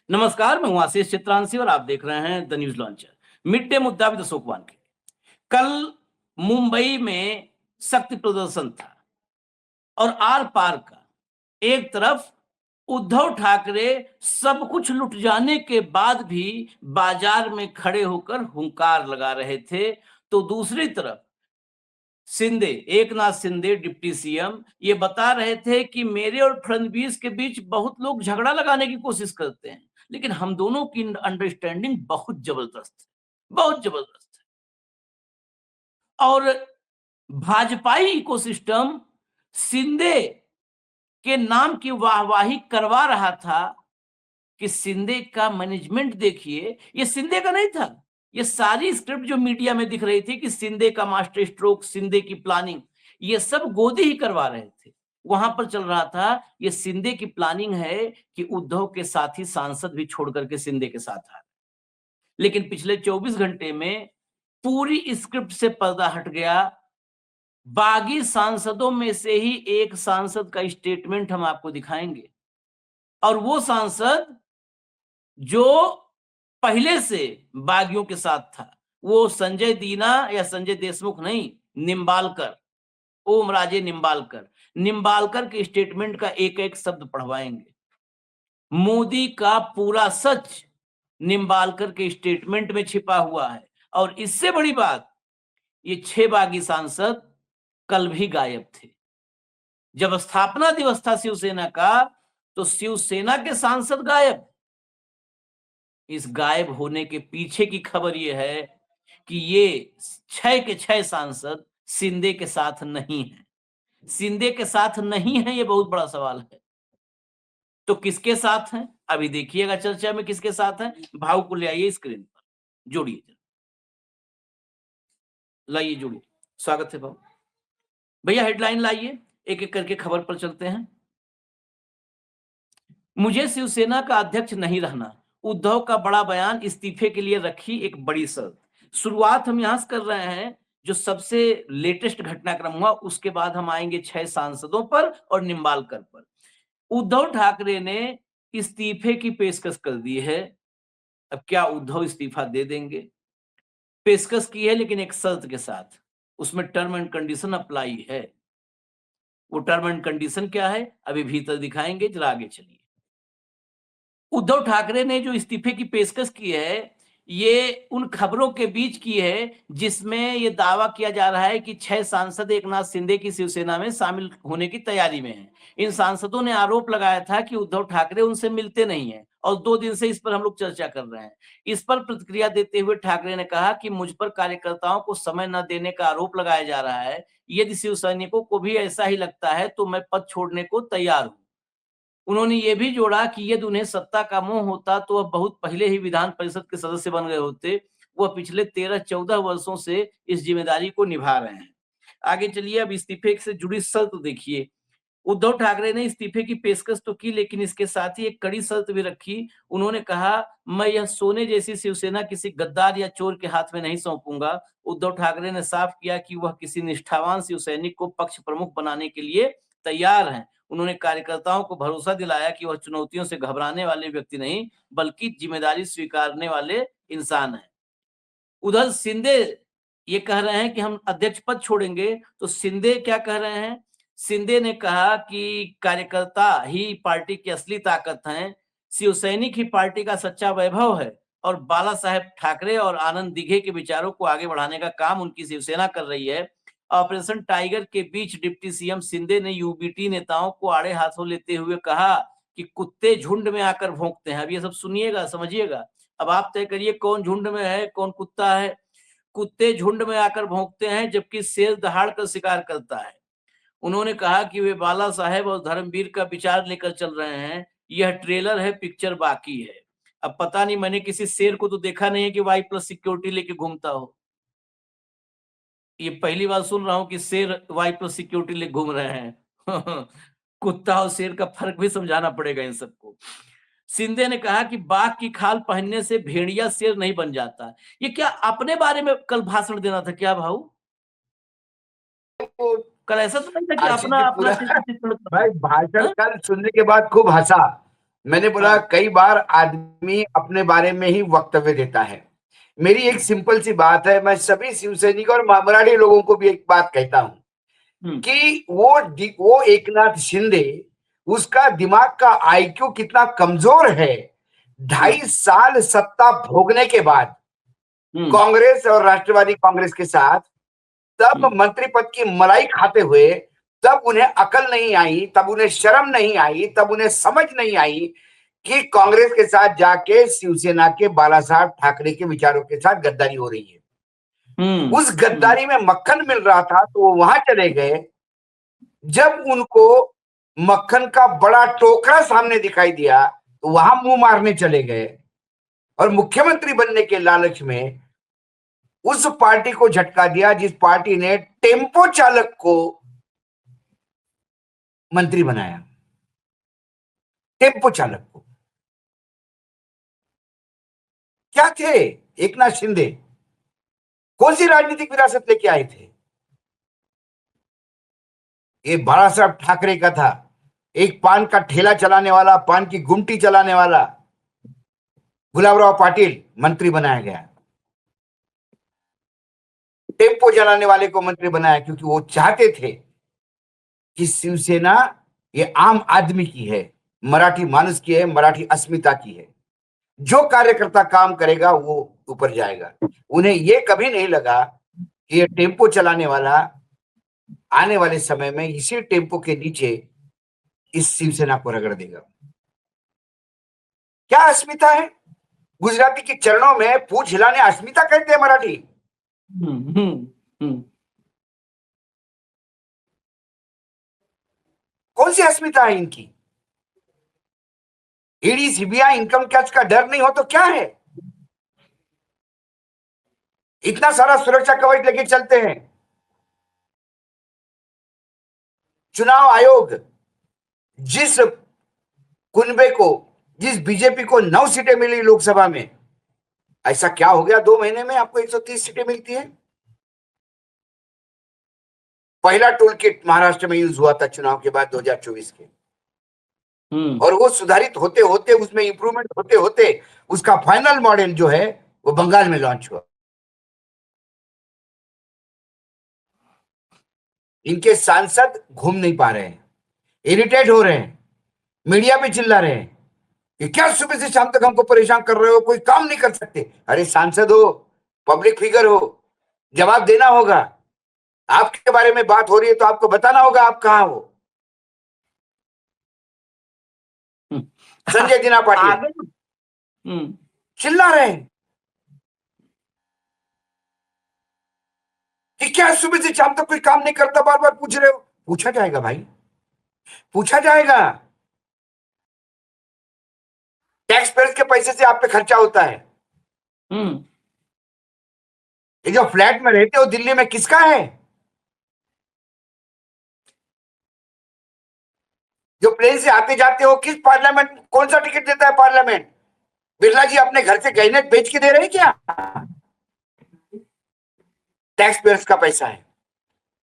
नमस्कार, मैं हूं आशीष चित्रांशी और आप देख रहे हैं the news launcher. Mid day मुद्दा विद अशोक वानखेड़े। कल मुंबई में शक्ति प्रदर्शन था और आर पार का। एक तरफ उद्धव ठाकरे सब कुछ लुट जाने के बाद भी बाजार में खड़े होकर हुंकार लगा रहे थे, तो दूसरी तरफ शिंदे, एकनाथ शिंदे डिप्टी सीएम, ये बता रहे थे कि मेरे और फडणवीस के बीच बहुत लोग झगड़ा लगाने की कोशिश करते हैं, लेकिन हम दोनों की अंडरस्टैंडिंग बहुत जबरदस्त है, बहुत जबरदस्त है। और भाजपाई इकोसिस्टम शिंदे के नाम की वाहवाही करवा रहा था कि शिंदे का मैनेजमेंट देखिए, ये शिंदे का नहीं था। ये सारी स्क्रिप्ट जो मीडिया में दिख रही थी कि शिंदे का मास्टर स्ट्रोक, शिंदे की प्लानिंग, ये सब गोदी ही करवा रहे थे। वहां पर चल रहा था ये शिंदे की प्लानिंग है कि उद्धव के साथी सांसद भी छोड़ करके शिंदे के साथ आ। लेकिन पिछले 24 घंटे में पूरी स्क्रिप्ट से पर्दा हट गया। बागी सांसदों में से ही एक सांसद का स्टेटमेंट हम आपको दिखाएंगे, और वो सांसद जो पहले से बागियों के साथ था, वो संजय दीना या संजय देशमुख नहीं, निम्बालकर, ओम राजे निम्बालकर। निम्बालकर के स्टेटमेंट का एक एक शब्द पढ़वाएंगे। मोदी का पूरा सच निम्बालकर के स्टेटमेंट में छिपा हुआ है। और इससे बड़ी बात, ये 6 बागी सांसद कल भी गायब थे। जब स्थापना दिवस था शिवसेना का, तो शिवसेना के सांसद गायब। इस गायब होने के पीछे की खबर यह है कि ये 6 के 6 सांसद शिंदे के साथ नहीं है। शिंदे के साथ नहीं है, ये बहुत बड़ा सवाल है। तो किसके साथ हैं? अभी देखिएगा चर्चा में किसके साथ हैं। भाव को ले आइए स्क्रीन पर, जोड़िए, लाइए जोड़िए। स्वागत है भाव भैया। हेडलाइन लाइए, एक एक करके खबर पर चलते हैं। मुझे शिवसेना का अध्यक्ष नहीं रहना, उद्धव का बड़ा बयान, इस्तीफे के लिए रखी एक बड़ी शर्त। शुरुआत हम यहां से कर रहे हैं जो सबसे लेटेस्ट घटनाक्रम हुआ, उसके बाद हम आएंगे 6 सांसदों पर और निम्बालकर पर। उद्धव ठाकरे ने इस्तीफे की पेशकश कर दी है। अब क्या उद्धव इस्तीफा दे देंगे? पेशकश की है, लेकिन एक शर्त के साथ। उसमें टर्म एंड कंडीशन अप्लाई है। वो टर्म एंड कंडीशन क्या है, अभी भीतर दिखाएंगे, जरा आगे चलिए। उद्धव ठाकरे ने जो इस्तीफे की पेशकश की है, ये उन खबरों के बीच की है जिसमें ये दावा किया जा रहा है कि 6 सांसद एकनाथ शिंदे की शिवसेना में शामिल होने की तैयारी में हैं। इन सांसदों ने आरोप लगाया था कि उद्धव ठाकरे उनसे मिलते नहीं हैं, और 2 दिन से इस पर हम लोग चर्चा कर रहे हैं। इस पर प्रतिक्रिया देते हुए ठाकरे ने कहा कि मुझ पर कार्यकर्ताओं को समय न देने का आरोप लगाया जा रहा है। यदि शिव सैनिकों को भी ऐसा ही लगता है तो मैं पद छोड़ने को तैयार हूं। उन्होंने ये भी जोड़ा कि यदि उन्हें सत्ता का मोह होता तो वह बहुत पहले ही विधान परिषद के सदस्य बन गए होते। वह पिछले 13-14 वर्षों से इस जिम्मेदारी को निभा रहे हैं। आगे चलिए, अब इस्तीफे से जुड़ी शर्त देखिए। उद्धव ठाकरे ने इस्तीफे की पेशकश तो की, लेकिन इसके साथ ही एक कड़ी शर्त भी रखी। उन्होंने कहा, मैं यह सोने जैसी शिवसेना किसी गद्दार या चोर के हाथ में नहीं सौंपूंगा। उद्धव ठाकरे ने साफ किया कि वह किसी निष्ठावान शिव सैनिक को पक्ष प्रमुख बनाने के लिए तैयार हैं। उन्होंने कार्यकर्ताओं को भरोसा दिलाया कि वह चुनौतियों से घबराने वाले व्यक्ति नहीं, बल्कि जिम्मेदारी स्वीकारने वाले इंसान हैं। उधर शिंदे ये कह रहे हैं कि हम अध्यक्ष पद छोड़ेंगे, तो शिंदे क्या कह रहे हैं? शिंदे ने कहा कि कार्यकर्ता ही पार्टी की असली ताकत हैं, शिवसैनिक ही पार्टी का सच्चा वैभव है, और बाला साहेब ठाकरे और आनंद दिघे के विचारों को आगे बढ़ाने का काम उनकी शिवसेना कर रही है। ऑपरेशन टाइगर के बीच डिप्टी सीएम शिंदे ने यूबीटी नेताओं को आड़े हाथों लेते हुए कहा कि कुत्ते झुंड में आकर भौंकते हैं। अब ये सब सुनिएगा, समझिएगा। अब आप तय करिए कौन झुंड में है, कौन कुत्ता है। कुत्ते झुंड में आकर भौंकते हैं, जबकि शेर दहाड़ कर शिकार करता है। उन्होंने कहा कि वे बाला साहेब और धर्मवीर का विचार लेकर चल रहे हैं। यह ट्रेलर है, पिक्चर बाकी है। अब पता नहीं, मैंने किसी शेर को तो देखा नहीं है कि वाई प्लस सिक्योरिटी लेके घूमता हो। ये पहली बार सुन रहा हूं कि शेर वाई प्लस सिक्योरिटी लेके घूम रहे हैं। कुत्ता और शेर का फर्क भी समझाना पड़ेगा इन सबको। शिंदे ने कहा कि बाघ की खाल पहनने से भेड़िया शेर नहीं बन जाता। ये क्या अपने बारे में कल भाषण देना था क्या भाऊ? कल ऐसा तो नहीं था कि आशीष अपना जी अपना पूरा चित्रण करना भाई भाषण था? कल सुनने के बाद खूब हंसा। मैंने बोला हाँ। कई बार आदमी अपने बारे में ही वक्तव्य देता है। मेरी एक सिंपल सी बात है, मैं सभी शिवसैनिक और मराठी लोगों को भी एक बात कहता हूं कि वो एकनाथ शिंदे, उसका दिमाग का आईक्यू कितना कमजोर है। 2.5 साल सत्ता भोगने के बाद कांग्रेस और राष्ट्रवादी कांग्रेस के साथ, तब मंत्री पद की मलाई खाते हुए, तब उन्हें अकल नहीं आई, तब उन्हें शर्म नहीं आई, तब उन्हें समझ नहीं आई कि कांग्रेस के साथ जाके शिवसेना के बाला साहब ठाकरे के विचारों के साथ गद्दारी हो रही है। उस गद्दारी में मक्खन मिल रहा था तो वो वहां चले गए। जब उनको मक्खन का बड़ा टोकरा सामने दिखाई दिया तो वहां मुंह मारने चले गए और मुख्यमंत्री बनने के लालच में उस पार्टी को झटका दिया जिस पार्टी ने टेम्पो चालक को मंत्री बनाया। टेम्पो चालक को क्या थे एकनाथ शिंदे, कौन सी राजनीतिक विरासत लेके आए थे? ये बाला साहब ठाकरे का था, एक पान का ठेला चलाने वाला, पान की गुमटी चलाने वाला गुलाबराव पाटिल मंत्री बनाया गया। टेम्पो चलाने वाले को मंत्री बनाया क्योंकि वो चाहते थे कि शिवसेना ये आम आदमी की है, मराठी मानुस की है, मराठी अस्मिता की है। जो कार्यकर्ता काम करेगा वो ऊपर जाएगा। उन्हें ये कभी नहीं लगा कि ये टेम्पो चलाने वाला आने वाले समय में इसी टेम्पो के नीचे इस शिवसेना को रगड़ देगा। क्या अस्मिता है? गुजराती के चरणों में पूछ हिलाने अस्मिता कहते हैं मराठी। कौन सी अस्मिता है इनकी? ईडी सीबीआई इनकम टैक्स का डर नहीं हो तो क्या है? इतना सारा सुरक्षा कवच लेके चलते हैं। चुनाव आयोग जिस कुनबे को, जिस बीजेपी को 9 सीटें मिली लोकसभा में, ऐसा क्या हो गया 2 महीने में आपको 130 सीटें मिलती है? पहला टूल किट महाराष्ट्र में यूज हुआ था चुनाव के बाद 2024 के, और वो सुधारित होते होते, उसमें इंप्रूवमेंट होते होते उसका फाइनल मॉडल जो है वो बंगाल में लॉन्च हुआ। इनके सांसद घूम नहीं पा रहे हैं, इरिटेट हो रहे हैं, मीडिया पे चिल्ला रहे हैं कि क्या सुबह से शाम तक हमको परेशान कर रहे हो, कोई काम नहीं कर सकते। अरे सांसद हो, पब्लिक फिगर हो, जवाब देना होगा। आपके बारे में बात हो रही है तो आपको बताना होगा आप कहां हो। संजय दिना पाटिल चिल्ला रहे हैं कि क्या सुबह से शाम तक कोई काम नहीं करता, बार बार पूछ रहे हो। पूछा जाएगा भाई, पूछा जाएगा। टैक्स पेयर्स के पैसे से आप पे खर्चा होता है। ये जो फ्लैट में रहते हो दिल्ली में किसका है? जो प्लेन से आते जाते हो किस पार्लियामेंट, कौन सा टिकट देता है पार्लियामेंट? बिरला जी अपने घर से गहने बेच के दे रहे हैं क्या? टैक्स पेयर्स का पैसा है।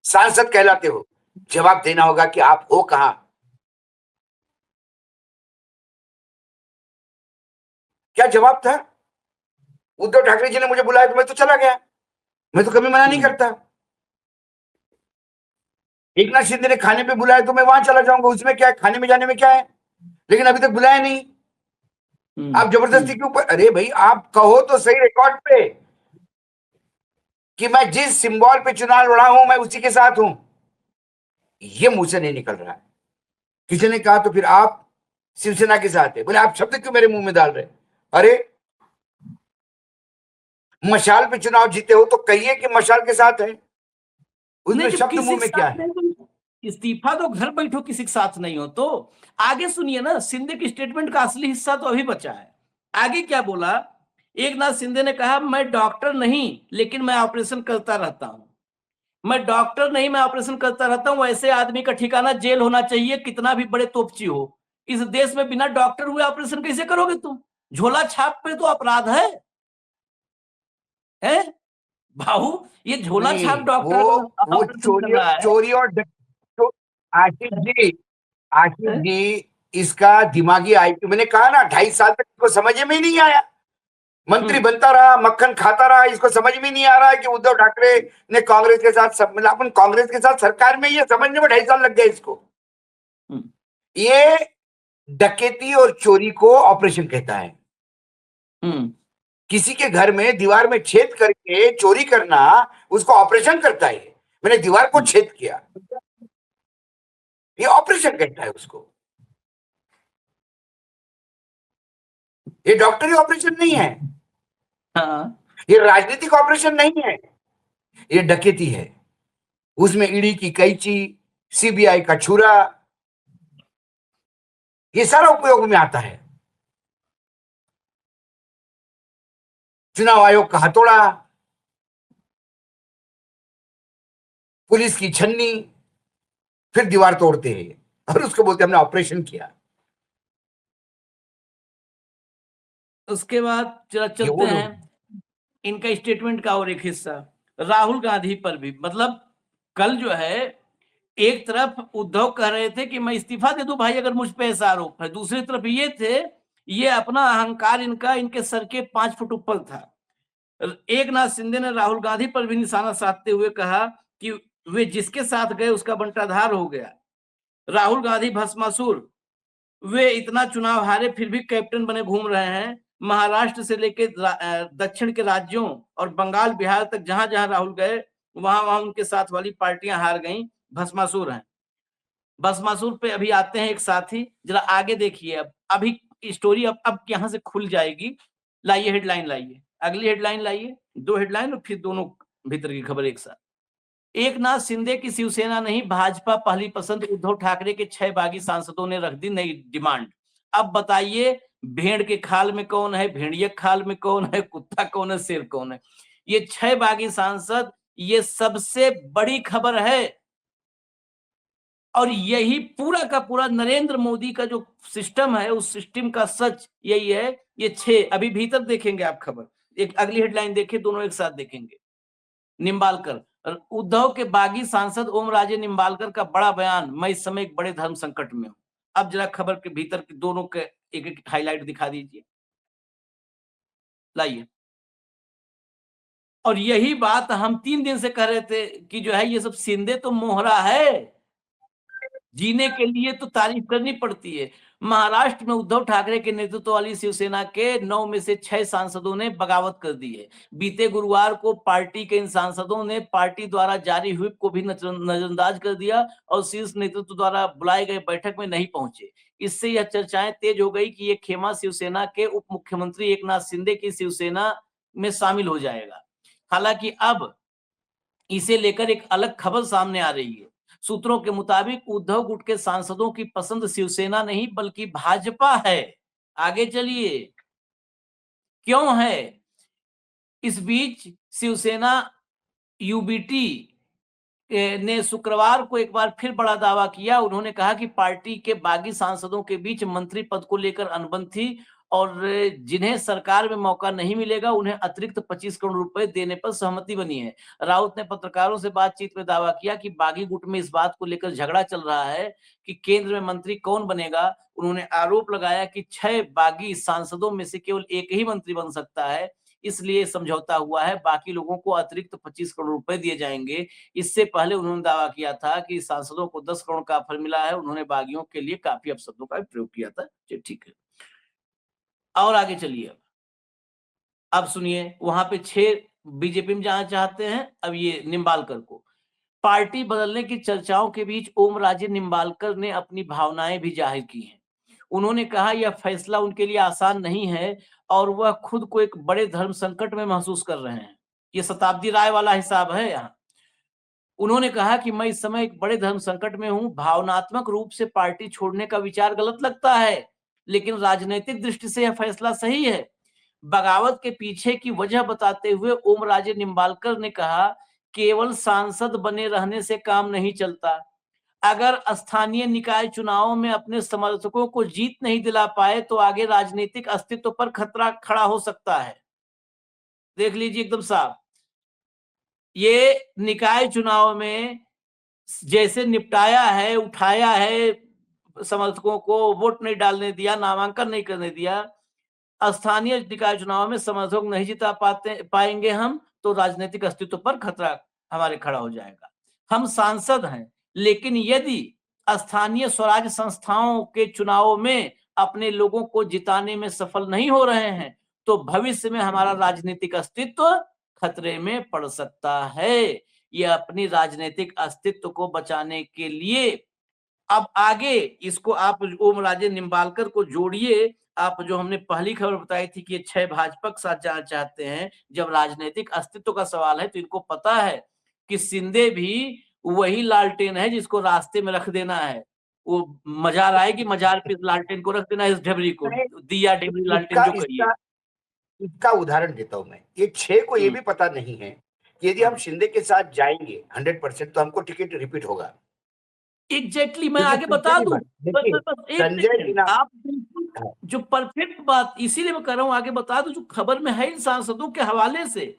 सांसद कहलाते हो, जवाब देना होगा कि आप हो कहां। क्या जवाब था? उद्धव ठाकरे जी ने मुझे बुलाया तो मैं तो चला गया, मैं तो कभी मना नहीं करता। एकनाथ शिंदे ने खाने पे बुलाया तो मैं वहां चला जाऊंगा, उसमें क्या है, खाने में जाने में क्या है। लेकिन अभी तक बुलाया नहीं। आप जबरदस्ती के ऊपर, अरे भाई आप कहो तो सही रिकॉर्ड पे कि मैं जिस सिंबल पे चुनाव लड़ा हूं मैं उसी के साथ हूं। ये मुंह से नहीं निकल रहा है। किसी ने कहा तो फिर आप शिवसेना के साथ है, बोले आप शब्द क्यों मेरे मुंह में डाल रहे? अरे मशाल पे चुनाव जीते हो तो कहिए कि मशाल के साथ है, उसमें शब्द मुंह में क्या है? इस्तीफा तो घर बैठो किसी के साथ नहीं हो तो आगे सुनिए ना, शिंदे की स्टेटमेंट का असली हिस्सा तो अभी बचा है। आगे क्या बोला? एकनाथ शिंदे ने कहा मैं डॉक्टर नहीं लेकिन मैं ऑपरेशन करता रहता हूं। मैं डॉक्टर नहीं, मैं ऑपरेशन करता रहता हूं। ऐसे आदमी का ठिकाना जेल होना चाहिए, कितना भी बड़े तोपची हो। इस देश में बिना डॉक्टर हुए ऑपरेशन कैसे करोगे तुम? झोला छाप पे तो अपराध है, हैं? भाऊ ये झोला छाप डॉक्टर वो ऑपरेशन कर रहा है। चोरी और आशीष जी, आशीष जी इसका दिमागी आईक्यू, मैंने कहा ना 2.5 साल तक इसको समझ में ही नहीं आया, मंत्री बनता रहा, मक्खन खाता रहा, इसको समझ में नहीं आ रहा है कि उद्धव ठाकरे ने कांग्रेस के साथ मतलब अपन कांग्रेस के साथ सरकार में, ये समझने में 2.5 साल लग गए इसको। ये डकैती और चोरी को ऑपरेशन कहता है। किसी के घर में दीवार में छेद करके चोरी करना, उसको ऑपरेशन करता है। मैंने दीवार को छेद किया, ये ऑपरेशन कहता है उसको। ये डॉक्टरी ऑपरेशन नहीं है, ये राजनीतिक ऑपरेशन नहीं है, ये डकैती है। उसमें ईडी की कैंची, सीबीआई का छुरा, ये सारा उपयोग में आता है। चुनाव आयोग का हथौड़ा, पुलिस की छन्नी, फिर दीवार तोड़ते हैं और उसको बोलते हमने ऑपरेशन किया। उसके बाद चला चलते हैं इनका स्टेटमेंट का और एक हिस्सा राहुल गांधी पर भी। मतलब कल जो है एक तरफ उद्धव कह रहे थे कि मैं इस्तीफा दे दूं भाई अगर मुझ पे ऐसा आरोप है, दूसरी तरफ ये थे, ये अपना अहंकार इनके सर के 5 फुट ऊपर था। एकनाथ शिंदे ने राहुल गांधी पर भी निशाना साधते हुए कहा कि वे जिसके साथ गए उसका बंटाधार हो गया। राहुल गांधी भस्मासुर, वे इतना चुनाव हारे फिर भी कैप्टन बने घूम रहे हैं। महाराष्ट्र से लेकर दक्षिण के राज्यों और बंगाल बिहार तक जहां जहां राहुल गए वहां वहां उनके साथ वाली पार्टियां हार गईं, भस्मासुर हैं। भस्मासुर पे अभी आते हैं एक साथी, जरा आगे देखिए। अब अभी स्टोरी अब यहां से खुल जाएगी। लाइए हेडलाइन, लाइए अगली हेडलाइन, लाइए 2 हेडलाइन और फिर दोनों भीतर की खबर एक साथ। एकनाथ शिंदे की शिवसेना नहीं भाजपा पहली पसंद, उद्धव ठाकरे के 6 बागी सांसदों ने रख दी नई डिमांड। अब बताइए भेड़ के खाल में कौन है, भेड़िया खाल में कौन है, कुत्ता कौन है, शेर कौन है? ये 6 बागी सांसद, ये सबसे बड़ी खबर है। और यही पूरा का पूरा नरेंद्र मोदी का जो सिस्टम है, उस सिस्टम का सच यही है। ये 6 अभी भीतर देखेंगे आप खबर। एक अगली हेडलाइन देखिए, दोनों एक साथ देखेंगे। निम्बालकर, उद्धव के बागी सांसद ओम राजे निम्बालकर का बड़ा बयान, मैं इस समय एक बड़े धर्म संकट में हूं। अब जरा खबर के भीतर के दोनों के एक एक हाईलाइट दिखा दीजिए, लाइए। और यही बात हम 3 दिन से कह रहे थे कि जो है ये सब शिंदे तो मोहरा है, जीने के लिए तो तारीफ करनी पड़ती है। महाराष्ट्र में उद्धव ठाकरे के नेतृत्व वाली शिवसेना के 9 में से 6 सांसदों ने बगावत कर दी है। बीते गुरुवार को पार्टी के इन सांसदों ने पार्टी द्वारा जारी व्हिप को भी नजरअंदाज कर दिया और शीर्ष नेतृत्व द्वारा बुलाए गए बैठक में नहीं पहुंचे। इससे यह चर्चाएं तेज हो गई कि ये खेमा शिवसेना के उप मुख्यमंत्री एकनाथ शिंदे की शिवसेना में शामिल हो जाएगा। हालांकि अब इसे लेकर एक अलग खबर सामने आ रही है। सूत्रों के मुताबिक उद्धव गुट के सांसदों की पसंद शिवसेना नहीं बल्कि भाजपा है। आगे चलिए, क्यों है? इस बीच शिवसेना यूबीटी ने शुक्रवार को एक बार फिर बड़ा दावा किया। उन्होंने कहा कि पार्टी के बागी सांसदों के बीच मंत्री पद को लेकर अनबन थी और जिन्हें सरकार में मौका नहीं मिलेगा उन्हें अतिरिक्त 25 करोड़ रुपए देने पर सहमति बनी है। राउत ने पत्रकारों से बातचीत में दावा किया कि बागी गुट में इस बात को लेकर झगड़ा चल रहा है कि केंद्र में मंत्री कौन बनेगा। उन्होंने आरोप लगाया कि 6 बागी सांसदों में से केवल एक ही मंत्री बन सकता है, इसलिए समझौता हुआ है, बाकी लोगों को अतिरिक्त 25 करोड़ रुपए दिए जाएंगे। इससे पहले उन्होंने दावा किया था कि सांसदों को 10 करोड़ का ऑफर मिला है। उन्होंने बागियों के लिए काफी अपशब्दों का प्रयोग किया था। ठीक है, और आगे चलिए। अब सुनिए, वहां पे 6 बीजेपी में जाना चाहते हैं। अब ये निम्बालकर को पार्टी बदलने की चर्चाओं के बीच ओम राजे निम्बालकर ने अपनी भावनाएं भी जाहिर की हैं। उन्होंने कहा यह फैसला उनके लिए आसान नहीं है और वह खुद को एक बड़े धर्म संकट में महसूस कर रहे हैं। ये शताब्दी राय वाला हिसाब है यहाँ। उन्होंने कहा कि मैं इस समय एक बड़े धर्म संकट में हूं, भावनात्मक रूप से पार्टी छोड़ने का विचार गलत लगता है, लेकिन राजनीतिक दृष्टि से यह फैसला सही है। बगावत के पीछे की वजह बताते हुए ओम राजे निम्बालकर ने कहा, केवल सांसद बने रहने से काम नहीं चलता। अगर स्थानीय निकाय चुनावों में अपने समर्थकों को जीत नहीं दिला पाए तो आगे राजनीतिक अस्तित्व पर खतरा खड़ा हो सकता है। देख लीजिए एकदम साफ, ये निकाय चुनाव में जैसे निपटाया है, उठाया है, समर्थकों को वोट नहीं डालने दिया, नामांकन नहीं करने दिया, स्थानीय निकाय चुनाव में समर्थक नहीं जिता पाएंगे हम, तो राजनीतिक अस्तित्व पर खतरा हमारे खड़ा हो जाएगा। हम सांसद हैं, लेकिन यदि स्थानीय स्वराज संस्थाओं के चुनावों में अपने लोगों को जिताने में सफल नहीं हो रहे हैं, तो भविष्य में हमारा राजनीतिक अस्तित्व खतरे में पड़ सकता है। ये अपनी राजनीतिक अस्तित्व को बचाने के लिए अब आगे इसको आप ओम राजे निम्बालकर को जोड़िए, आप जो हमने पहली खबर बताई थी कि ये 6 भाजपा के साथ जाना चाहते हैं। जब राजनीतिक अस्तित्व का सवाल है तो इनको पता है कि शिंदे भी वही लालटेन है जिसको रास्ते में रख देना है। वो मजार आएगी, मजार पे लालटेन को रख देना है, इस ढबरी को, दिया ढबरी लालटेन इसका जो कहिए। इसका इसका उदाहरण देता हूं मैं। ये 6 को ये भी पता नहीं है कि यदि हम शिंदे के साथ जाएंगे 100% तो हमको टिकट रिपीट होगा। एग्जैक्टली मैं क्योंकि आगे बता दूं, देखिए, बस एक संजय सेकंड, सिन्हा आप बिल्कुल जो परफेक्ट बात, इसीलिए मैं कर रहा हूं आगे बता दूं, जो खबर में है इन सांसदों के हवाले से,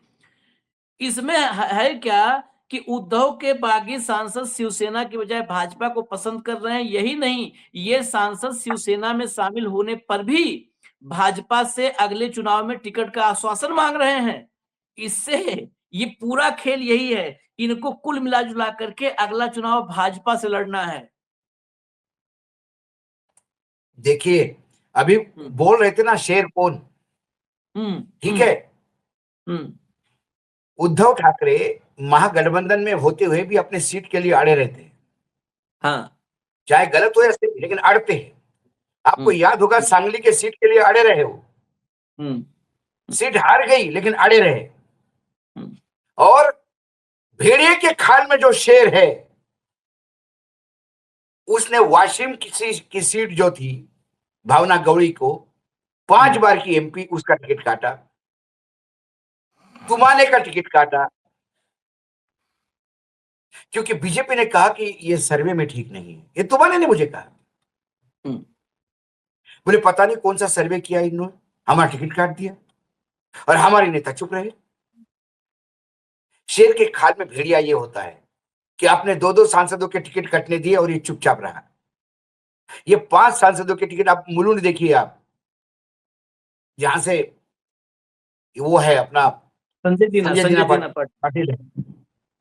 इसमें है क्या कि उद्धव के बागी सांसद शिवसेना की बजाय भाजपा को पसंद कर रहे हैं। यही नहीं, ये सांसद शिवसेना में शामिल होने पर भी भाजपा से अगले चुनाव में टिकट का आश्वासन मांग रहे हैं। इससे ये पूरा खेल यही है, इनको कुल मिला जुला करके अगला चुनाव भाजपा से लड़ना है। देखिए, अभी बोल रहे थे ना शेर कौन, ठीक है, उद्धव ठाकरे महागठबंधन में होते हुए भी अपने सीट के लिए अड़े रहते हैं। हाँ, चाहे गलत हो या सही, लेकिन अड़ते हैं। आपको याद होगा सांगली के सीट के लिए अड़े रहे हो, सीट हार गई लेकिन अड़े रहे। और भेड़िए के खाल में जो शेर है, उसने वाशिम की सीट जो थी भावना गौड़ी को 5 बार की एमपी, उसका टिकट काटा, तुमाने का टिकट काटा, क्योंकि बीजेपी ने कहा कि ये सर्वे में ठीक नहीं है। ये तुमाने ने मुझे कहा, बोले पता नहीं कौन सा सर्वे किया इन्होंने, हमारा टिकट काट दिया और हमारे नेता चुप रहे। शेर के खाल में भेड़िया ये होता है कि आपने 2-2 सांसदों के टिकट कटने दिए और ये चुपचाप रहा। ये 5 सांसदों के टिकट आप मुलुंड देखिए, आप जहां से वो है अपना संजय दीना पाटिल,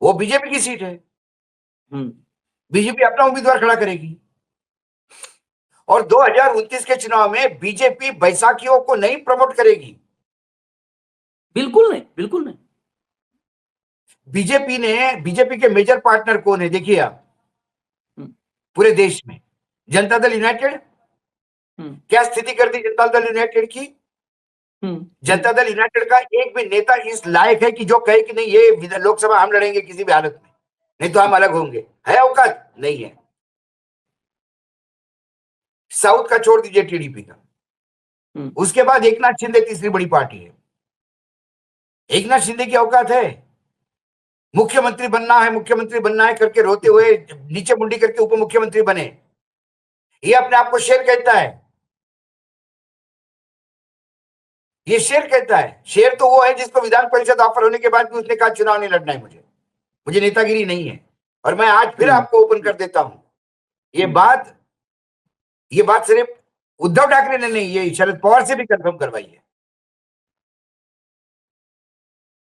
वो बीजेपी की सीट है। बीजेपी अपना उम्मीदवार खड़ा करेगी और 2029 के चुनाव में बीजेपी बैसाखियों को नहीं प्रमोट करेगी। बिल्कुल नहीं, बिल्कुल नहीं। बीजेपी के मेजर पार्टनर कौन है देखिए आप पूरे देश में, जनता दल यूनाइटेड। क्या स्थिति कर दी जनता दल यूनाइटेड की? जनता दल यूनाइटेड का एक भी नेता इस लायक है कि जो कहे कि नहीं ये लोकसभा हम लड़ेंगे किसी भी हालत में, नहीं तो हम अलग होंगे, है औकात? नहीं है। साउथ का छोड़ दीजिए, टीडीपी का, उसके बाद एकनाथ शिंदे तीसरी बड़ी पार्टी है। एकनाथ शिंदे की औकात है? मुख्यमंत्री बनना है करके रोते हुए नीचे मुंडी करके उप मुख्यमंत्री बने। ये अपने आप को शेर कहता है, ये शेर कहता है। शेर तो वो है जिसको विधान परिषद ऑफर होने के बाद भी उसने कहा चुनाव नहीं लड़ना है, मुझे नेतागिरी नहीं है। और मैं आज फिर आपको ओपन कर देता हूं, ये बात सिर्फ उद्धव ठाकरे ने नहीं, ये शरद पवार से भी कंफर्म करवाई है।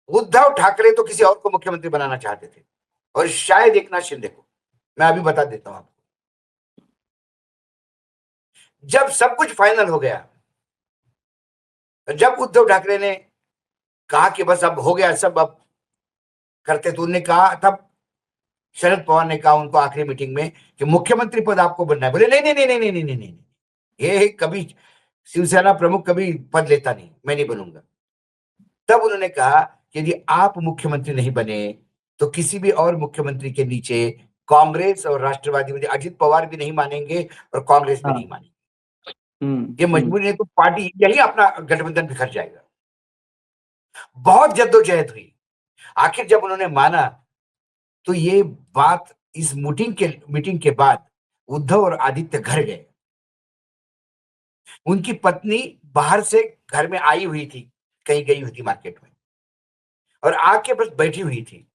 उद्धव ठाकरे तो किसी और को मुख्यमंत्री बनाना चाहते थे और शायद एकनाथ शिंदे को। मैं अभी बता देता हूं आपको, जब सब कुछ फाइनल हो गया, जब उद्धव ठाकरे ने कहा कि बस अब हो गया सब, अब करते, तो उन्होंने कहा, तब शरद पवार ने कहा उनको आखिरी मीटिंग में कि मुख्यमंत्री पद आपको बनना है। बोले नहीं नहीं नहीं नहीं नहीं नहीं नहीं, ये कभी शिवसेना प्रमुख कभी पद लेता नहीं, मैं नहीं बनूंगा। तब उन्होंने कहा कि यदि आप मुख्यमंत्री नहीं बने तो किसी भी और मुख्यमंत्री के नीचे कांग्रेस और राष्ट्रवादी, मुझे अजित पवार भी नहीं मानेंगे और कांग्रेस भी नहीं मानेंगे। ये मजबूरी है, तो पार्टी यही अपना गठबंधन बिखर जाएगा। बहुत जद्दोजहद हुई, आखिर जब उन्होंने माना तो ये बात, इस मीटिंग के बाद उद्धव और आदित्य घर गए। उनकी पत्नी बाहर से घर में आई हुई थी, कहीं गई हुई थी मार्केट में, और आके बस बैठी हुई थी।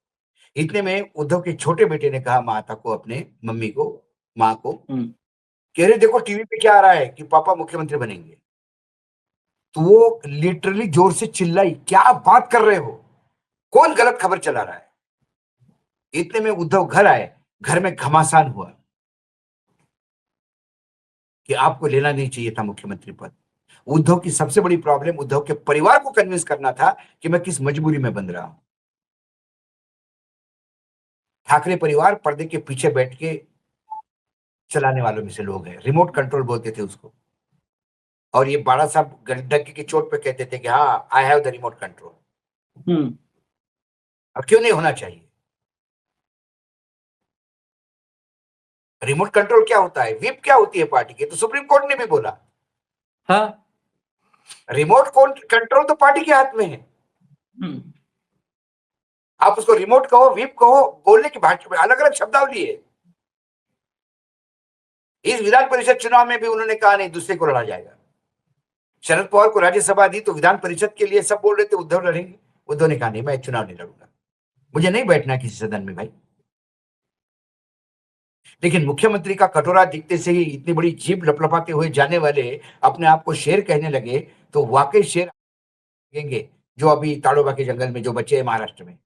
इतने में उद्धव के छोटे बेटे ने कहा माता को, अपने मम्मी को, माँ को, कह रहे देखो टीवी पे क्या आ रहा है कि पापा मुख्यमंत्री बनेंगे, तो वो लिटरली जोर से चिल्लाई, क्या बात कर रहे हो, कौन गलत खबर चला रहा है। इतने में उद्धव घर आए, घर में घमासान हुआ कि आपको लेना नहीं चाहिए था मुख्यमंत्री पद। उद्धव की सबसे बड़ी प्रॉब्लम उद्धव के परिवार को कन्विंस करना था कि मैं किस मजबूरी में बंध रहा हूं। ठाकरे परिवार पर्दे के पीछे बैठ के चलाने वालों में से लोग हैं, रिमोट कंट्रोल बोलते थे उसको। और ये बाड़ा साहब डंके की चोट पे कहते थे कि हाँ I have the remote control. अब क्यों नहीं होना चाहिए? रिमोट कंट्रोल क्या होता है, व्हिप क्या होती है पार्टी की, तो सुप्रीम कोर्ट ने भी बोला। हाँ, रिमोट कंट्रोल तो पार्टी के हाथ में है। आप उसको रिमोट कहो, व्हिप कहो, बोलने की भाषा में अलग अलग शब्दावली है। इस विधान परिषद चुनाव में भी उन्होंने कहा नहीं दूसरे को लड़ा जाएगा। शरद पवार को राज्यसभा दी तो विधान परिषद के लिए सब बोल रहे थे उद्धव लड़ेंगे, उद्धव ने कहा नहीं मैं चुनाव नहीं लड़ूंगा, मुझे नहीं बैठना किसी सदन में भाई। लेकिन मुख्यमंत्री का कटोरा दिखते से ही इतनी बड़ी जीभ लपलपाते हुए जाने वाले अपने आप को शेर कहने लगे, तो वाकई शेर लगेंगे जो अभी ताड़ोबा के जंगल में जो बचे हैं महाराष्ट्र में।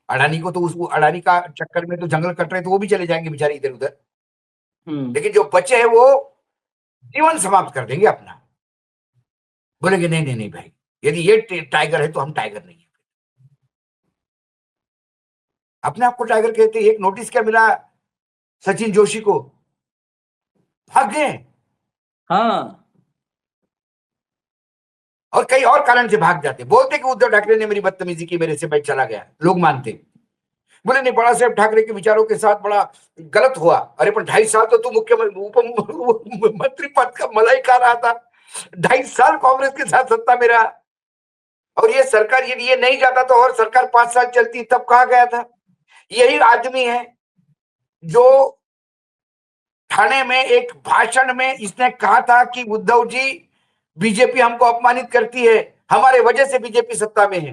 अडानी को तो उस अडानी का चक्कर में तो जंगल कट रहे तो वो भी चले जाएंगे बेचारे इधर उधर, लेकिन जो बचे हैं वो जीवन समाप्त कर देंगे अपना। बोलेंगे नहीं नहीं नहीं भाई, यदि ये टाइगर है तो हम टाइगर नहीं है। अपने आप को टाइगर कहते। एक नोटिस क्या मिला सचिन जोशी को, भाग गए। हाँ, और कई और कारण से भाग जाते, बोलते कि उद्धव ठाकरे ने मेरी बदतमीजी की, मेरे से मैं चला गया, लोग मानते। बोले नहीं बड़ा साहब ठाकरे के विचारों के साथ बड़ा गलत हुआ। अरे पर 2.5 साल तो तू मुख्यमंत्री पद का मलाई खा रहा था, 2.5 साल कांग्रेस के साथ सत्ता में रहा, और ये सरकार यदि ये नहीं जाता तो और सरकार 5 साल चलती, तब कहा गया था। यही आदमी है जो ठाणे में एक भाषण में इसने कहा था कि उद्धव जी बीजेपी हमको अपमानित करती है, हमारे वजह से बीजेपी सत्ता में है,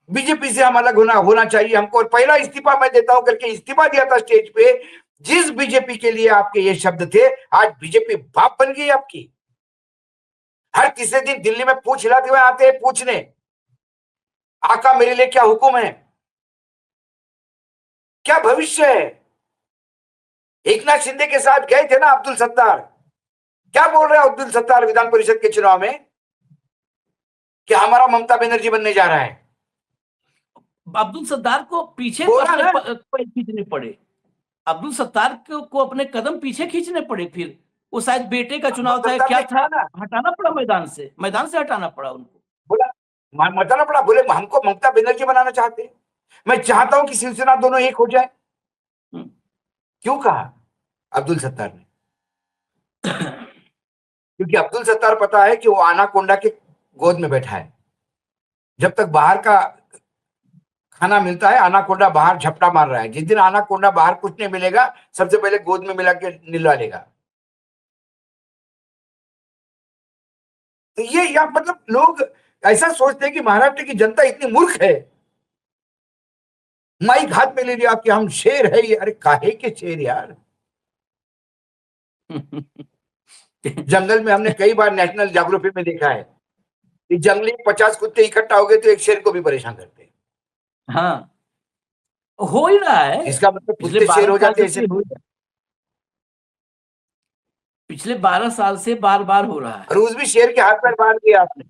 बीजेपी से हम अलग होना चाहिए हमको, और पहला इस्तीफा मैं देता हूं करके इस्तीफा दिया था स्टेज पे। जिस बीजेपी के लिए आपके ये शब्द थे, आज बीजेपी बाप बन गई आपकी। हर तीसरे दिन दिल्ली में पूछ हिलाते हुए आते हैं पूछने, आका मेरे लिए क्या हुक्म है, क्या भविष्य है। एकनाथ शिंदे के साथ गए थे ना अब्दुल सत्तार, क्या बोल रहे हैं अब्दुल सत्तार विधान परिषद के चुनाव में कि हमारा ममता बनर्जी बनने जा रहा है। अब्दुल सत्तार को पीछे बोला अपने ना, खींचने पड़े, अब्दुल सत्तार को अपने कदम पीछे खींचने पड़े। फिर वो शायद बेटे का चुनाव था, क्या था, हटाना पड़ा मैदान से हटाना पड़ा उनको। बोला हटाना पड़ा, बोले हमको ममता बनर्जी बनाना चाहते हैं, मैं चाहता हूं कि शिवसेना दोनों एक हो जाए। क्यों कहा अब्दुल सत्तार ने? क्योंकि अब्दुल सत्तार पता है कि वो आनाकोंडा के गोद में बैठा है। जब तक बाहर का खाना मिलता है आनाकोंडा बाहर झपटा मार रहा है, जिस दिन आनाकोंडा बाहर कुछ नहीं मिलेगा सबसे पहले गोद में मिला के निलवा लेगा। तो ये या मतलब लोग ऐसा सोचते हैं कि महाराष्ट्र की जनता इतनी मूर्ख है, माइक हाथ में ले लिया कि हम शेर है ये। अरे काहे के शेर यार? जंगल में हमने कई बार नेशनल ज्योग्राफी में देखा है कि जंगली 50 कुत्ते इकट्ठा हो गए तो एक शेर को भी परेशान करते हैं। हाँ, हो ही रहा है। इसका मतलब कुत्ते शेर हो जाते हैं। पिछले 12 साल से बार बार हो रहा है। और उस भी शेर के हाथ पैर बांध दिए आपने,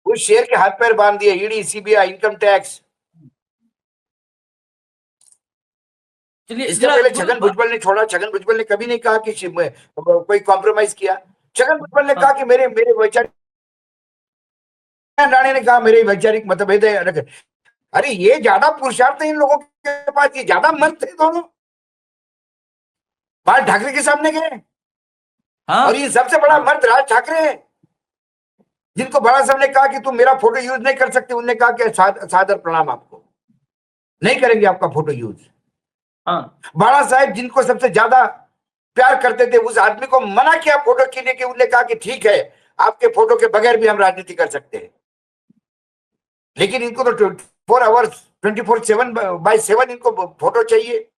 उस शेर के हाथ पैर बांध दिए, ईडी सीबीआई इनकम टैक्स। इससे पहले छगन भुजबल ने छोड़ा, छगन भुजबल ने कभी नहीं कहा कि कोई कॉम्प्रोमाइज किया। छगन भुजबल ने कहा कि मेरे वैचारिक, राणे ने कहा मेरे वैचारिक मतभेद है। अरे ये ज्यादा पुरुषार्थ है इन लोगों के पास, ये ज्यादा मर्द थे दोनों, बाल ठाकरे के सामने गए। हाँ? और ये सबसे बड़ा मर्द राज ठाकरे है, जिनको बड़ा साहब ने कहा कि तुम मेरा फोटो यूज नहीं कर सकते, उन्होंने कहा कि सादर प्रणाम, आपको नहीं करेंगे आपका फोटो यूज। हाँ। बाड़ा साहब जिनको सबसे ज्यादा प्यार करते थे उस आदमी को मना किया फोटो खींचने के, उन्होंने कहा कि ठीक है आपके फोटो के बगैर भी हम राजनीति कर सकते हैं, लेकिन इनको तो 24 आवर्स 24/7 इनको फोटो चाहिए।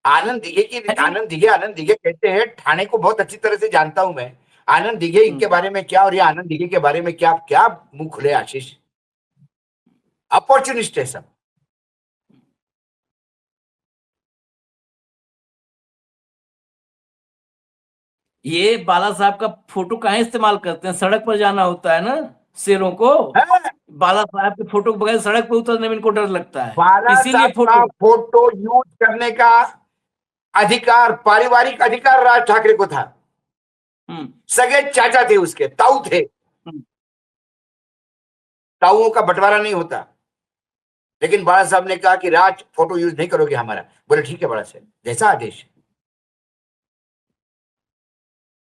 आनंद दिघे कहते हैं, ठाणे को बहुत अच्छी तरह से जानता हूं मैं। आनंद दिघे इनके बारे में क्या, और ये आनंद दिघे के बारे में क्या क्या मुंह खुले आशीष, अपॉर्चुनिस्ट है सब। ये बाला साहब का फोटो कहाँ इस्तेमाल करते हैं? सड़क पर जाना होता है ना शेरों को। हाँ, बाला साहब के फोटो के बगैर सड़क पर उतरने में इनको डर लगता है, बाला इसीलिए साहब का फोटो यूज करने का अधिकार, पारिवारिक अधिकार राज ठाकरे को था। सगे चाचा थे उसके, ताऊ थे। ताऊओं का बंटवारा नहीं होता। लेकिन बाला साहब ने कहा कि राज फोटो यूज नहीं करोगे हमारा। बोले ठीक है बड़ा साहब, जैसा आदेश।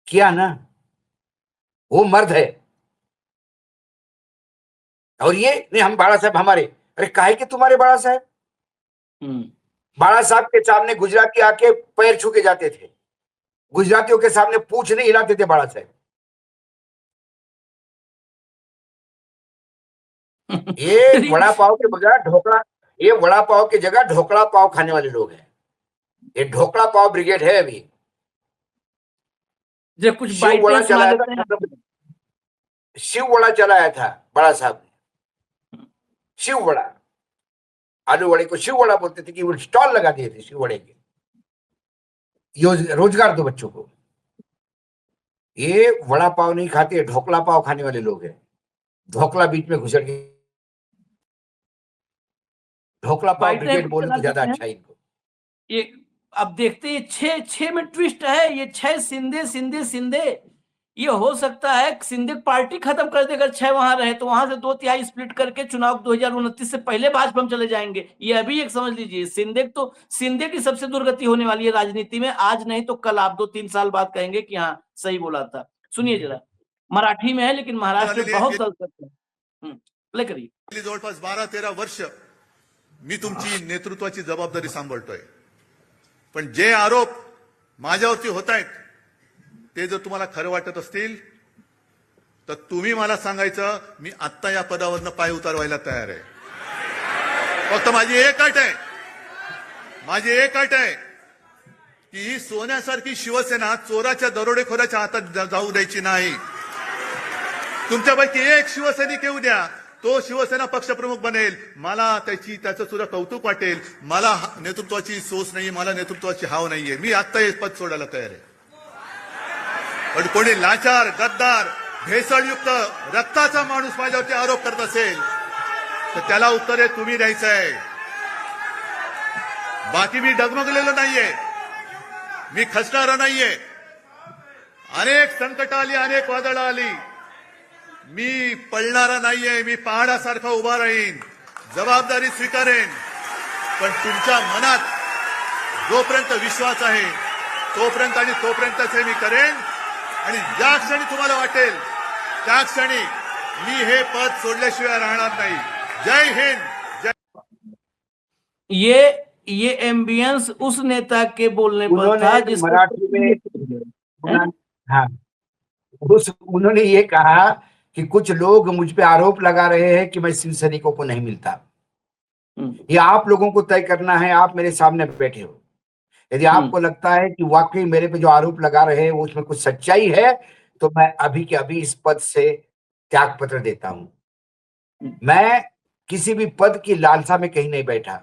किया ना, वो मर्द है। और ये नहीं, हम बाला साहब हमारे, अरे काहे के तुम्हारे बाला साहब? बाला साहब के सामने गुजराती आके पैर छू के जाते थे, गुजरातियों के सामने पूछ नहीं हिलाते थे बाला साहब। ये वड़ा पाव के बजाय ढोकला, ये वड़ा पाव की जगह ढोकला पाव खाने वाले लोग हैं। ये ढोकला पाव ब्रिगेड है अभी। जब कुछ बाइटें सुना देते हैं। शिव वड़ा चलाया था बड़ा साहब ने, शिव वड़ा। आलू वड़े को शिव वड़ा बोलते थे कि वो स्टॉल लगा दिए थे शिव वड़े के, रोजगार दो बच्चों को। ये वड़ा पाव नहीं खाते, ढोकला पाव खाने वाले लोग हैं। ढोकला बीच में घुसड़ के, ढोकला पाव ब्रिगेड बोले तो ज्यादा अच्छा इनको। ये अब देखते हैं, छह में ट्विस्ट है। ये 6 सिंधे ये हो सकता है सिंधे पार्टी खत्म कर दे। अगर 6 वहां रहे तो वहां से 2/3 स्प्लिट करके चुनाव 2029 से पहले भाजपा में चले जाएंगे। ये अभी एक समझ लीजिए, सिंधे की सबसे दुर्गति होने वाली है राजनीति में। आज नहीं तो कल आप 2-3 साल बाद कहेंगे कि हाँ सही बोला था। सुनिए जरा, मराठी में है लेकिन महाराष्ट्र में बहुत दलकत है। प्ले करिए। जवळपास 12-13 वर्ष मी तुमची नेतृत्वाची जबाबदारी सांभाळतोय, पण जे आरोप माझ्यावरती होत आहेत ते जर तुम्हाला खरं वाटत असतील तर तुम्ही मला सांगायचं, मी आत्ता या पदावरनं पाय उतारवायला तयार आहे। फक्त माझी एक अट आहे की ही सोन्यासारखी शिवसेना चोराच्या दरोडेखोराच्या हातात जाऊ द्यायची नाही। तुमच्यापैकी एक शिवसैनिक येऊ द्या, तो शिवसेना पक्षप्रमुख बनेल, मला त्याचं सुद्धा कौतुक वाटेल। मला नेतृत्वाची सोच नाही, मला नेतृत्वाची हाव नाहीये। मी आत्ता हे पद सोडायला तयार आहे। पण कोणी लाचार, गद्दार, भेसळयुक्त रक्ताचा माणूस माझ्यावरती आरोप करत असेल तर त्याला उत्तर हे तुम्ही द्यायचं आहे। बाकी मी डगमगलेलो नाहीये, मी खचणारा नाहीये। अनेक संकट आली, अनेक वादळ आली, मी पळणारा नाहीये। मी पहाडासारखा उभा राहीन, जबाबदारी स्वीकारेन। पण तुमच्या मनात जोपर्यंत विश्वास आहे तोपर्यंत आणि तोपर्यंतच हे मी करेन। आणि ज्या क्षणी तुम्हाला वाटेल त्या क्षणी मी हे पद सोडल्याशिवाय राहणार नाही। जय हिंद। ये एम्बियंस उस नेता के बोलने पर था जिसको मराठी में, हाँ, उन्होंने ये कहा कि कुछ लोग मुझ पे आरोप लगा रहे हैं कि मैं शिव सैनिकों को नहीं मिलता। ये आप लोगों को तय करना है, आप मेरे सामने बैठे हो। यदि आपको लगता है कि वाकई मेरे पे जो आरोप लगा रहे हैं वो उसमें कुछ सच्चाई है तो मैं अभी के अभी इस पद से त्याग पत्र देता हूं। मैं किसी भी पद की लालसा में कहीं नहीं बैठा।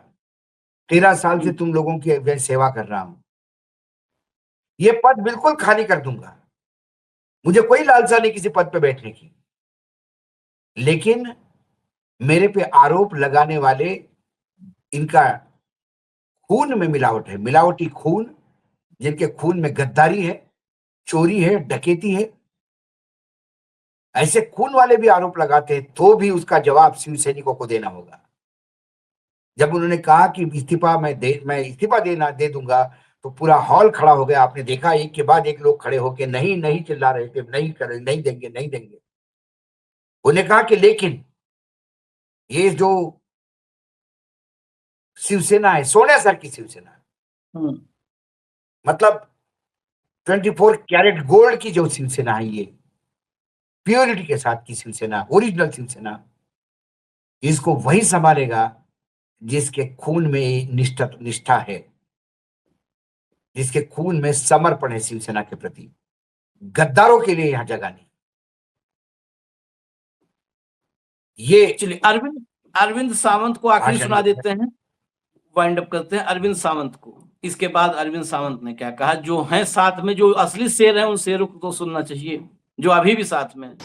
13 साल से तुम लोगों की सेवा कर रहा हूं। ये पद बिल्कुल खाली कर दूंगा, मुझे कोई लालसा नहीं किसी पद पे बैठने की। लेकिन मेरे पे आरोप लगाने वाले, इनका खून में मिलावट है, मिलावटी खून, जिनके खून में गद्दारी है, चोरी है, डकैती है, ऐसे खून वाले भी आरोप लगाते हैं तो भी उसका जवाब शिव सैनिकों को देना होगा। जब उन्होंने कहा कि मैं इस्तीफा दे दूंगा तो पूरा हॉल खड़ा हो गया। आपने देखा एक के बाद एक लोग खड़े होकर नहीं चिल्ला रहे थे, नहीं देंगे। उन्होंने कहा कि लेकिन ये जो शिवसेना है, सोनिया सर की शिवसेना, मतलब 24 कैरेट गोल्ड की जो शिवसेना है, ये प्योरिटी के साथ की शिवसेना, ओरिजिनल शिवसेना, इसको वही संभालेगा जिसके खून में निष्ठा है। जिसके खून में समर्पण है शिवसेना के प्रति। गद्दारों के लिए यहां जगह नहीं। ये चलिए अरविंद सावंत को आखिरी भाषण सुना देते हैं, वाइंड अप करते हैं अरविंद सावंत को। इसके बाद अरविंद सावंत ने क्या कहा, जो हैं साथ में, जो असली शेर हैं, उन शेरों को तो सुनना चाहिए जो अभी भी साथ में हैं।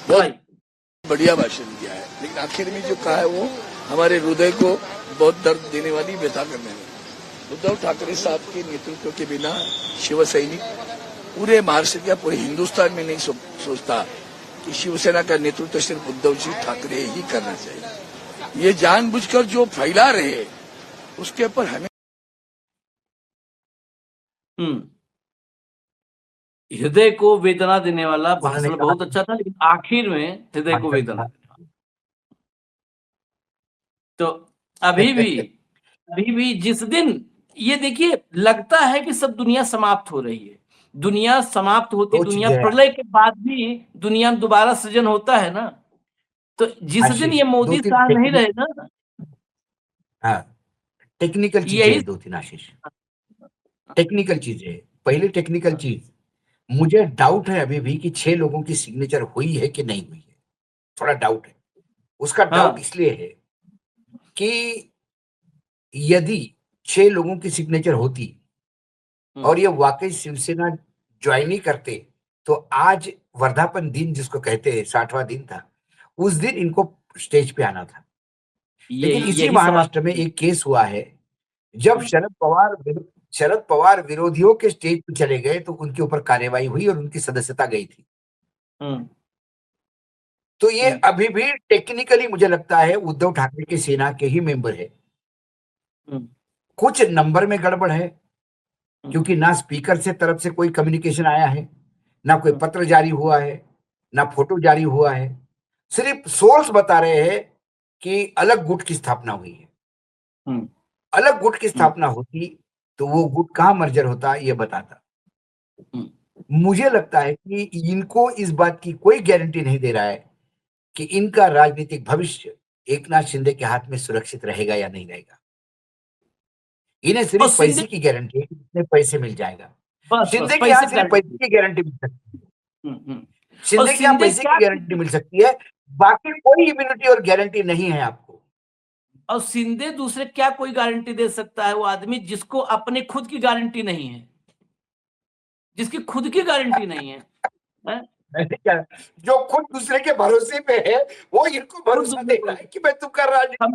बढ़िया भाषण दिया है, लेकिन आखिर में जो कहा है वो हमारे हृदय को बहुत दर्द देने वाली व्यथा करने वाली। उद्धव ठाकरे साहब के नेतृत्व के बिना शिव सैनिक पूरे महाराष्ट्र या पूरे हिंदुस्तान में नहीं सोचता कि शिवसेना का नेतृत्व सिर्फ उद्धव जी ठाकरे ही करना चाहिए। ये जानबूझकर जो फैला रहे उसके ऊपर हमें हृदय को वेदना देने वाला भाषण बहुत अच्छा था, लेकिन आखिर में हृदय को वेदना। तो अभी भी जिस दिन ये देखिए लगता है कि सब दुनिया समाप्त हो रही है, दुनिया समाप्त होती, दुनिया प्रलय के बाद भी दुनिया में दोबारा सृजन होता है ना। तो जिस दिन ये मोदी शाह नहीं रहे ना, टेक्निकल चीजें 2-3 आशीष, टेक्निकल चीजें। पहले टेक्निकल चीज, मुझे डाउट है अभी भी कि 6 लोगों की सिग्नेचर हुई है कि नहीं हुई है, थोड़ा डाउट है। उसका डाउट इसलिए है कि यदि 6 लोगों की सिग्नेचर होती और ये वाकई शिवसेना ज्वाइन ही करते, तो आज वर्धापन दिन जिसको कहते हैं 60वां दिन था, उस दिन इनको स्टेज पे आना था। लेकिन इसी महाराष्ट्र में एक केस हुआ है, जब शरद पवार विरोधियों के स्टेज पे चले गए तो उनके ऊपर कार्रवाई हुई और उनकी सदस्यता गई थी। तो ये अभी भी टेक्निकली मुझे लगता है उद्धव ठाकरे की सेना के ही मेंबर है। कुछ नंबर में गड़बड़ है, क्योंकि ना स्पीकर से तरफ से कोई कम्युनिकेशन आया है, ना कोई पत्र जारी हुआ है, ना फोटो जारी हुआ है। सिर्फ सोर्स बता रहे हैं कि अलग गुट की स्थापना हुई है। अलग गुट की स्थापना होती तो वो गुट कहां मर्जर होता ये बताता। मुझे लगता है कि इनको इस बात की कोई गारंटी नहीं दे रहा है कि इनका राजनीतिक भविष्य एकनाथ शिंदे के हाथ में सुरक्षित रहेगा या नहीं रहेगा। इन्हें सिर्फ पैसे की गारंटी है कि इतने पैसे मिल जाएगा। शिंदे के यहाँ सिर्फ पैसे की गारंटी मिल सकती है, शिंदे के यहाँ पैसे की गारंटी मिल सकती है, बाकी कोई इम्यूनिटी और गारंटी नहीं है आपको। और शिंदे दूसरे क्या कोई गारंटी दे सकता है? वो आदमी जिसको अपने खुद की गारंटी नहीं है, जिसकी खुद की गारंटी नहीं है, जो खुद दूसरे के भरोसे पे है, वो इनको भरोसा दे रहा है कि मैं तुम कर रहा,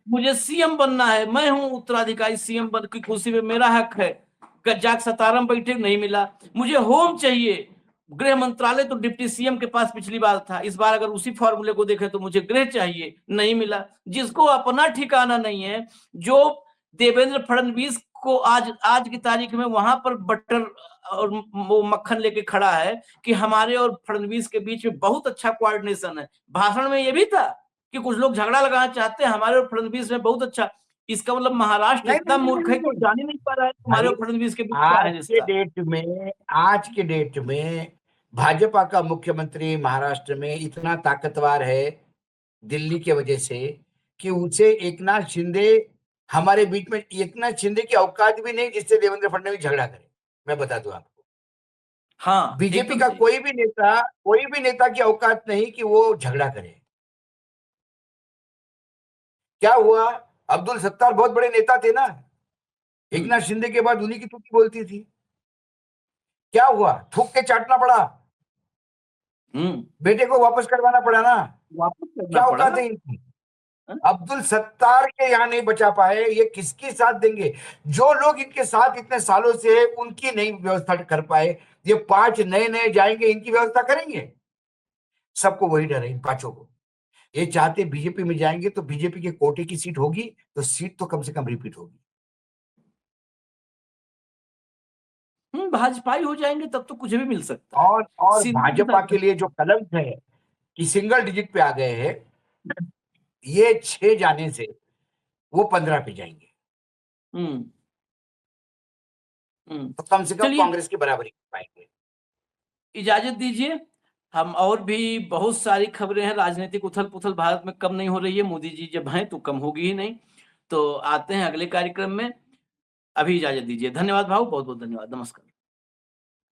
मुझे सीएम बनना है, मैं हूं उत्तराधिकारी, सीएम बन की कुर्सी पे मेरा हक है। जाग सतारम बैठे नहीं मिला, मुझे होम चाहिए, गृह मंत्रालय तो डिप्टी सीएम के पास पिछली बार था, इस बार अगर उसी फॉर्मूले को देखें तो मुझे गृह चाहिए, नहीं मिला। जिसको अपना ठिकाना नहीं है, जो देवेंद्र फडणवीस को आज की तारीख में वहां पर बटर और वो मक्खन लेके खड़ा है कि हमारे और फडणवीस के बीच में बहुत अच्छा कोऑर्डिनेशन है। भाषण में ये भी था कि कुछ लोग झगड़ा लगाना चाहते हैं हमारे और फडणवीस में बहुत अच्छा। इसका मतलब महाराष्ट्र इतना मूर्ख है कि जान ही नहीं पा रहा है हमारे और फडणवीस के बीच क्या है रिश्ता। आज के डेट में भाजपा का मुख्यमंत्री महाराष्ट्र में इतना ताकतवर है दिल्ली के वजह से कि उसे एकनाथ शिंदे, हमारे बीच में एकनाथ शिंदे की औकात भी नहीं जिससे देवेंद्र फडणवीस झगड़ा करे। मैं बता दूं आपको, हाँ, बीजेपी का कोई भी नेता की औकात नहीं कि वो झगड़ा करे। क्या हुआ, अब्दुल सत्तार बहुत बड़े नेता थे ना, एकनाथ शिंदे के बाद उन्हीं की टूटी बोलती थी। क्या हुआ, थूक के चाटना पड़ा, बेटे को वापस करवाना पड़ा ना, क्या औकात है इनकी। अब्दुल सत्तार के यहाँ नहीं बचा पाए, ये किसकी साथ देंगे? जो लोग इनके साथ इतने सालों से है उनकी नहीं व्यवस्था कर पाए, ये 5 नए जाएंगे, इनकी व्यवस्था करेंगे? सबको वही डर है इन 5 को। ये चाहते बीजेपी में जाएंगे तो बीजेपी के कोटे की सीट होगी, तो सीट तो कम से कम रिपीट होगी। भाजपाई हो जाएंगे तब तो कुछ भी मिल सकता है। और भाजपा के लिए जो कलंक है कि सिंगल डिजिट पे आ गए हैं, ये 6 जाने से वो 15 पे जाएंगे, तो कम से कम कांग्रेस की बराबरी कर पाएंगे। इजाजत दीजिए, हम और भी बहुत सारी खबरें हैं। राजनीतिक उथल पुथल भारत में कम नहीं हो रही है, मोदी जी जब हैं तो कम होगी ही नहीं। तो आते हैं अगले कार्यक्रम में। अभी इजाजत दीजिए। धन्यवाद भाऊ, बहुत बहुत धन्यवाद, नमस्कार।